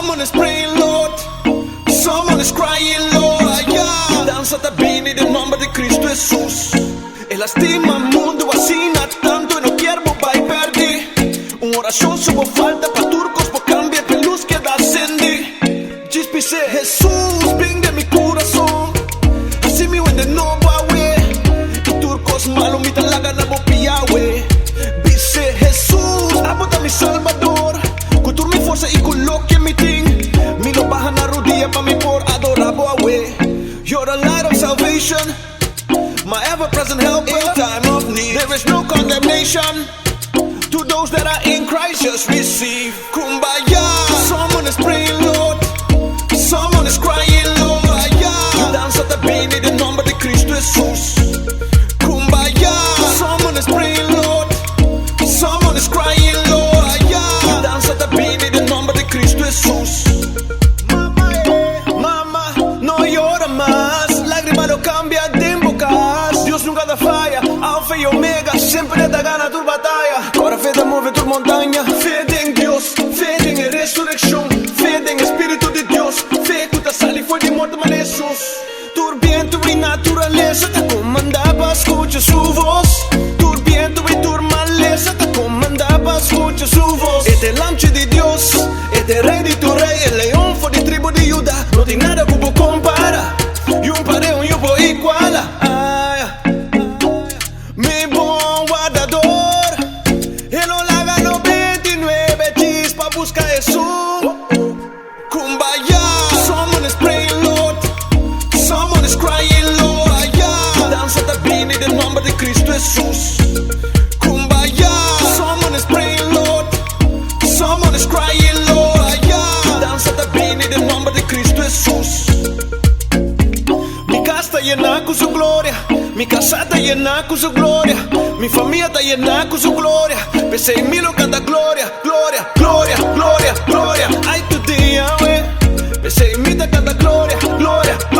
Someone is praying, Lord. Someone is crying, Lord. Yeah. Danza tabini del nombre de Cristo Jesús. Él lastima al mundo, asina tanto e non quiero vai perdi. Oração subo falta pa turcos, po cambia pelus que da sendi. Dispise Jesús, bring de mi corazón. Así mi wende no va we. Y turcos malo mi talaga na bopia we. Dice Jesús, abota mi Salvador. Cultur mi forza y coloquia mi ting. Mi lo baja na rodilla pa mi por adorabo we. You're the light of salvation, my ever-present help in time of need. There is no condemnation to those that are in Christ, just receive Kumbaya. Someone is praying, Lord. Someone is crying, Lord. Yeah. Danza tabini del nombre de Cristo Jesús. Kumbaya. Someone is praying, Lord. Someone is crying, Lord. Yeah. Danza tabini del nombre de Cristo Jesús. Mama, no llora más. Lágrima lo cambia de bocas. Dios nunca da falla. Alfa y Omega, siempre te gana tu batalla. Ahora fe de mover tu montaña. Fe en Dios, fe en resurrección. Fe en Espíritu de Dios. Fe que te sale fue de muerte mas Jesús. Tu viento y naturaleza te comandaba, escucha su voz. Tu viento y tu maleza te comandaba, escucha su voz. Este lanche de Dios, este rey de tu rey, el león fue de tribu de Judá. No tiene nada que puedo comparar. Y un pareo yo puedo igualar. Mi buen guardador, él no la ganó 29 chis pa' buscar Jesús. Kumbaya. Someone is praying, Lord. Someone is crying, Lord. Yeah. Danza tabini del nombre de Cristo Jesús. Kumbaya. Someone is praying, Lord. Someone is crying, Lord. Yeah. Danza tabini del nombre de Cristo Jesús. Mi casa está llena con su gloria. Mi casa está llena con su gloria. Mi familia está llena con su gloria. Pese en mí lo canta gloria, gloria, gloria, gloria, gloria. Ay, tu día, we. Pese en mí te canta gloria, gloria, gloria.